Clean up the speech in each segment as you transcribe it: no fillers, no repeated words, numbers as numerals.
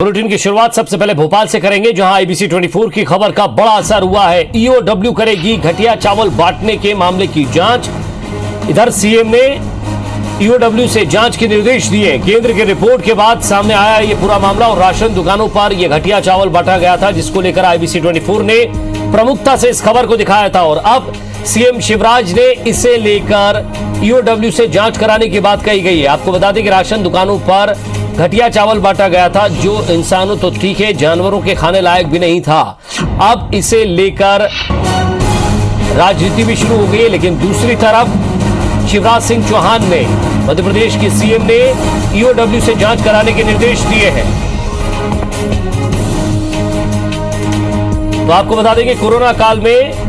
Bulletin की शुरुआत सबसे पहले भोपाल से करेंगे, जहां आईबीसी 24 की खबर का बड़ा असर हुआ है। ईओडब्ल्यू करेगी घटिया चावल बांटने के मामले की जांच। इधर सीएम ने ईओडब्ल्यू से जांच के निर्देश दिए। केंद्र की रिपोर्ट के बाद सामने आया ये पूरा मामला और राशन दुकानों पर यह घटिया चावल बांटा गया था, जिसको लेकर आईबीसी 24 ने प्रमुखता से इस खबर को दिखाया था। और अब सीएम शिवराज ने इसे लेकर ईओडब्ल्यू से जांच कराने की बात कही गई है। आपको बता दें कि राशन दुकानों पर घटिया चावल बांटा गया था, जो इंसानों तो ठीक है, जानवरों के खाने लायक भी नहीं था। अब इसे लेकर राजनीति भी शुरू हो गई है। लेकिन दूसरी तरफ शिवराज सिंह चौहान ने, मध्य प्रदेश के सीएम ने ईओडब्ल्यू से जांच कराने के निर्देश दिए हैं। तो आपको बता दें कि कोरोना काल में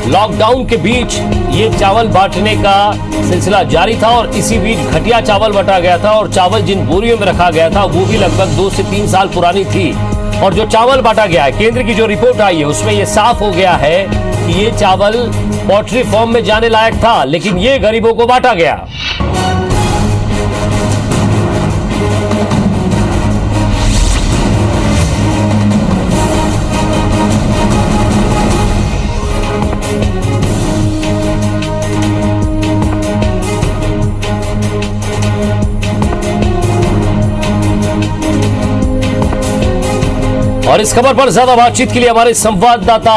लॉकडाउन के बीच ये चावल बांटने का सिलसिला जारी था और इसी बीच घटिया चावल बांटा गया था। और चावल जिन बोरियों में रखा गया था वो भी लगभग 2 से 3 साल पुरानी थी। और जो चावल बांटा गया है, केंद्र की जो रिपोर्ट आई है उसमें ये साफ हो गया है कि ये चावल पोल्ट्री फार्म में जाने लायक था, लेकिन ये गरीबों को बांटा गया। और इस खबर पर ज्यादा बातचीत के लिए हमारे संवाददाता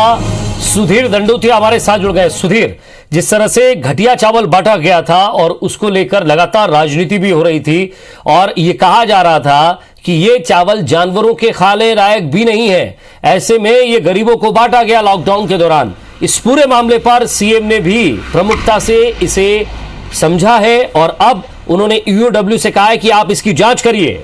सुधीर दंडोतिया हमारे साथ जुड़ गए। सुधीर, जिस तरह से घटिया चावल बांटा गया था और उसको लेकर लगातार राजनीति भी हो रही थी और ये कहा जा रहा था कि ये चावल जानवरों के खाने लायक भी नहीं है, ऐसे में ये गरीबों को बांटा गया लॉकडाउन के दौरान। इस पूरे मामले पर सीएम ने भी प्रमुखता से इसे समझा है और अब उन्होंने ईओडब्ल्यू से कहा है कि आप इसकी जांच करिए।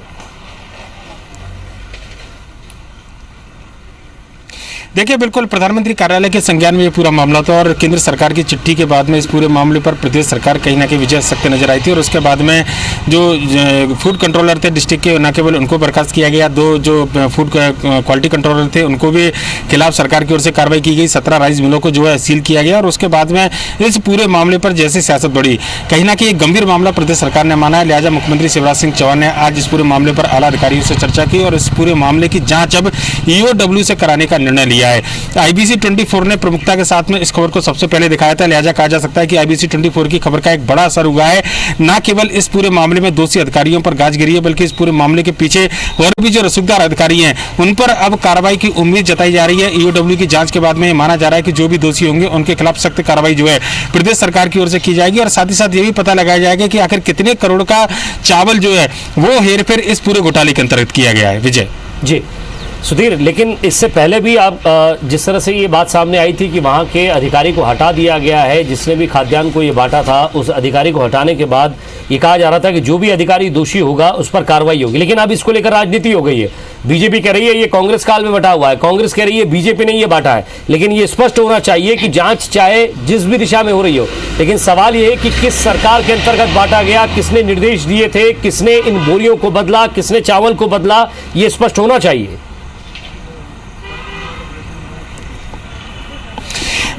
देखिए, बिल्कुल प्रधानमंत्री कार्यालय के संज्ञान में ये पूरा मामला था और केंद्र सरकार की चिट्ठी के बाद में इस पूरे मामले पर प्रदेश सरकार कहीं ना कहीं विजय सकते नजर आई थी। और उसके बाद में जो फूड कंट्रोलर थे डिस्ट्रिक्ट के, न केवल उनको बर्खास्त किया गया, 2 जो फूड क्वालिटी कंट्रोलर थे उनको भी खिलाफ सरकार की ओर से कार्रवाई की गई। 17 राइस मिलों को जो है सील किया गया। और उसके बाद में इस पूरे मामले पर जैसे सियासत बढ़ी, कहीं ना कहीं एक गंभीर मामला प्रदेश सरकार ने माना है। लिहाजा मुख्यमंत्री शिवराज सिंह चौहान ने आज इस पूरे मामले पर आला अधिकारियों से चर्चा की और इस पूरे मामले की जाँच अब ईओडब्ल्यू से कराने का निर्णय लिया है। आईबीसी 24 ने प्रमुखता के साथ में इस खबर को सबसे पहले दिखाया था। लिहाजा कहा जा सकता है कि आईबीसी 24 की खबर का एक बड़ा असर हुआ है। न केवल इस पूरे मामले में दोषी अधिकारियों पर गाज गिरी है, बल्कि इस पूरे मामले के पीछे और भी जो रसूखदार अधिकारी हैं उन पर अब कार्रवाई की उम्मीद जताई जा रही है। ईओडब्ल्यू की जांच के बाद में माना जा रहा है कि जो भी दोषी होंगे उनके खिलाफ सख्त कार्रवाई जो है प्रदेश सरकार की ओर से की जाएगी। और साथ ही साथ ये भी पता लगाया जाएगा कि आखिर कितने करोड़ का चावल जो है वो हेरफेर इस पूरे घोटाले के अंतर्गत किया गया है। विजय जी। सुधीर, लेकिन इससे पहले भी आप जिस तरह से ये बात सामने आई थी कि वहाँ के अधिकारी को हटा दिया गया है, जिसने भी खाद्यान्न को ये बांटा था, उस अधिकारी को हटाने के बाद ये कहा जा रहा था कि जो भी अधिकारी दोषी होगा उस पर कार्रवाई होगी। लेकिन अब इसको लेकर राजनीति हो गई है। बीजेपी कह रही है ये कांग्रेस काल में बटा हुआ है, कांग्रेस कह रही है बीजेपी ने ये बांटा है। लेकिन ये स्पष्ट होना चाहिए कि जांच चाहे जिस भी दिशा में हो रही हो, लेकिन सवाल ये है कि किस सरकार के अंतर्गत बांटा गया, किसने निर्देश दिए थे, किसने इन बोरियों को बदला, किसने चावल को बदला, ये स्पष्ट होना चाहिए।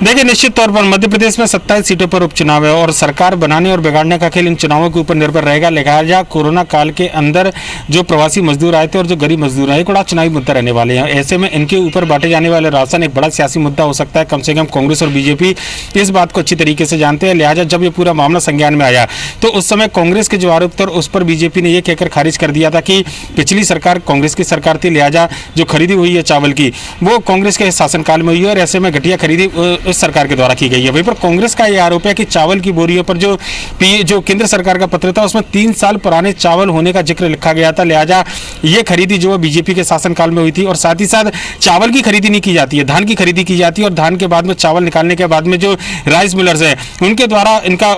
देखिए, निश्चित तौर पर मध्य प्रदेश में 27 सीटों पर उपचुनाव है और सरकार बनाने और बिगाड़ने का खेल इन चुनावों के ऊपर निर्भर रहेगा। लिहाजा कोरोना काल के अंदर जो प्रवासी मजदूर आए थे और जो गरीब मजदूर आए, एक बड़ा चुनावी मुद्दा रहने वाले हैं। ऐसे में इनके ऊपर बांटे जाने वाले राशन एक बड़ा सियासी मुद्दा हो सकता है। कम से कम कांग्रेस और बीजेपी इस बात को अच्छी तरीके से जानते हैं। लिहाजा जब ये पूरा मामला संज्ञान में आया तो उस समय कांग्रेस के जो आरोप थे उस पर बीजेपी ने यह कहकर खारिज कर दिया था कि पिछली सरकार कांग्रेस की सरकार थी, लिहाजा जो खरीदी हुई है चावल की वो कांग्रेस के शासनकाल में हुई है और ऐसे में घटिया खरीदी उस सरकार के द्वारा गई है। वहीं पर कांग्रेस का यह आरोप है कि चावल की बोरियों पर जो केंद्र सरकार का पत्र था उसमें 3 साल पुराने चावल होने का जिक्र लिखा गया था। लिहाजा यह खरीदी जो है बीजेपी के शासनकाल में हुई थी। और साथ ही साथ चावल की खरीदी नहीं की जाती है, धान की खरीदी की जाती है। और धान के बाद में चावल निकालने के बाद में जो राइस मिलर्स हैं उनके द्वारा इनका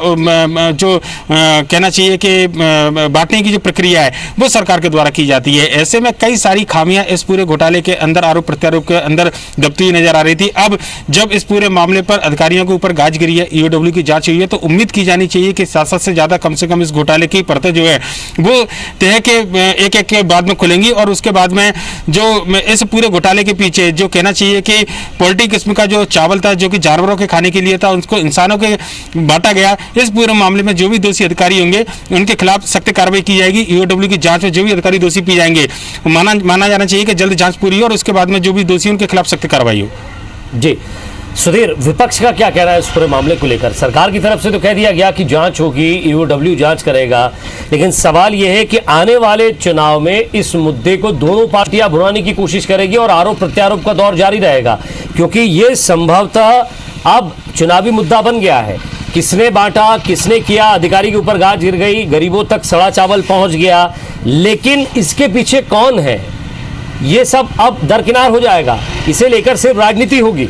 जो कहना चाहिए कि बांटने की जो प्रक्रिया है वो सरकार के द्वारा की जाती है। ऐसे में कई सारी खामियां इस पूरे घोटाले के अंदर, आरोप प्रत्यारोप के अंदर दबती हुई नजर आ रही थी। अब जब इस पूरे मामले पर अधिकारियों के ऊपर गाज गिरी है, ईओडब्ल्यू की जांच हुई है, तो उम्मीद की जानी चाहिए कि 7 से ज्यादा कम से कम इस घोटाले की परतें जो है वो तय के एक एक के बाद में खुलेंगी। और उसके बाद में जो इस पूरे घोटाले के पीछे जो कहना चाहिए कि पोल्ट्री किस्म का जो चावल था जो कि जानवरों के खाने के लिए था, उसको इंसानों के बांटा गया, इस पूरे मामले में जो भी दोषी अधिकारी होंगे उनके खिलाफ सख्त कार्रवाई की जाएगी। ईओडब्ल्यू की जांच में जो भी अधिकारी दोषी पाए जाएंगे माना जाना चाहिए कि जल्द जांच पूरी हो और उसके बाद में जो भी दोषी उनके खिलाफ सख्त कार्रवाई हो। जी सुधीर, विपक्ष का क्या कहना है इस पूरे मामले को लेकर? सरकार की तरफ से तो कह दिया गया कि जांच होगी, ईओडब्ल्यू जांच करेगा, लेकिन सवाल यह है कि आने वाले चुनाव में इस मुद्दे को दोनों पार्टियां भुनाने की कोशिश करेगी और आरोप प्रत्यारोप का दौर जारी रहेगा, क्योंकि यह संभवतः अब चुनावी मुद्दा बन गया है। किसने बांटा, किसने किया, अधिकारी के ऊपर गाज गिर गई, गरीबों तक सड़ा चावल पहुंच गया, लेकिन इसके पीछे कौन है ये सब अब दरकिनार हो जाएगा। इसे लेकर सिर्फ राजनीति होगी।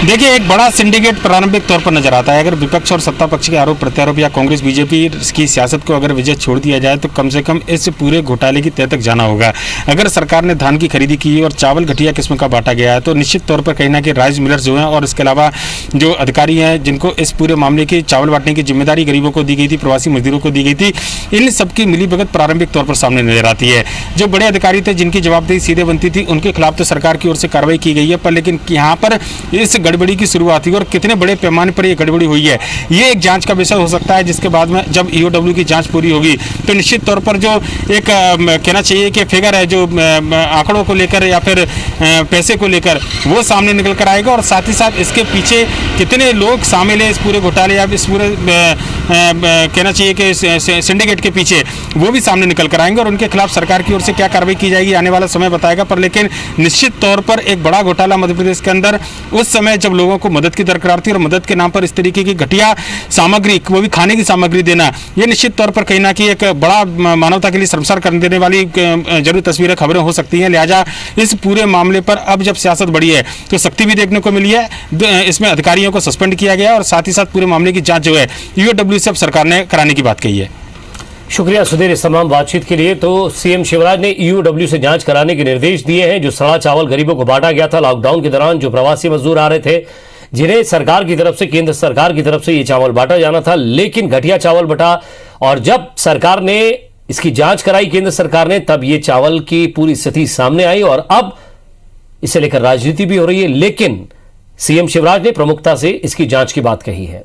देखिए, एक बड़ा सिंडिकेट प्रारंभिक तौर पर नजर आता है। अगर विपक्ष और सत्ता पक्ष के आरोप प्रत्यारोप या कांग्रेस बीजेपी की सियासत को अगर विजय छोड़ दिया जाए तो कम से कम इस पूरे घोटाले की तह तक जाना होगा। अगर सरकार ने धान की खरीदी की और चावल घटिया किस्म का बांटा गया है तो निश्चित तौर पर कहीं ना कहीं राइस मिलर्स जो हैं और इसके अलावा जो अधिकारी हैं जिनको इस पूरे मामले की चावल बांटने की जिम्मेदारी गरीबों को दी गई थी, प्रवासी मजदूरों को दी गई थी, इन सबकी मिलीभगत प्रारंभिक तौर पर सामने नजर आती है। जो बड़े अधिकारी थे जिनकी जवाबदेही सीधे बनती थी उनके खिलाफ तो सरकार की ओर से कार्रवाई की गई है, पर लेकिन यहाँ पर इस गड़बड़ी की शुरुआत हुई और कितने बड़े पैमाने पर ये गड़बड़ी हुई है ये एक जांच का विषय हो सकता है, जिसके बाद में जब ईओडब्ल्यू की जांच पूरी होगी तो निश्चित तौर पर जो एक कहना चाहिए कि फिगर है जो आंकड़ों को लेकर या फिर पैसे को लेकर वो सामने निकल कर आएगा और साथ ही साथ इसके पीछे कितने लोग शामिल है इस पूरे घोटाले या इस पूरे कहना चाहिए कि सिंडिकेट के पीछे वो भी सामने निकल कर आएंगे और उनके खिलाफ सरकार की ओर से क्या कार्रवाई की जाएगी आने वाला समय बताएगा। पर लेकिन निश्चित तौर पर एक बड़ा घोटाला मध्य प्रदेश के अंदर उस समय जब लोगों को मदद की दरकार थी और मदद के नाम पर इस तरीके की घटिया सामग्री, वो भी खाने की सामग्री देना, ये निश्चित तौर पर कहीं ना कहीं एक बड़ा मानवता के लिए शर्मसार कर देने वाली जरूर तस्वीरें खबरें हो सकती हैं। लिहाजा इस पूरे मामले पर अब जब सियासत बढ़ी है तो सख्ती भी देखने को मिली है। इसमें अधिकारियों को सस्पेंड किया गया और साथ ही साथ पूरे मामले की जांच जो है ईओडब्ल्यू से अब सरकार ने कराने की बात कही है। शुक्रिया सुधीर इस तमाम बातचीत के लिए। तो सीएम शिवराज ने ईओडब्ल्यू से जांच कराने के निर्देश दिए हैं। जो सड़ा चावल गरीबों को बांटा गया था लॉकडाउन के दौरान, जो प्रवासी मजदूर आ रहे थे जिन्हें सरकार की तरफ से, केंद्र सरकार की तरफ से ये चावल बांटा जाना था, लेकिन घटिया चावल बटा और जब सरकार ने इसकी जांच कराई केंद्र सरकार ने, तब ये चावल की पूरी स्थिति सामने आई और अब इसे लेकर राजनीति भी हो रही है। लेकिन सीएम शिवराज ने प्रमुखता से इसकी जांच की बात कही है।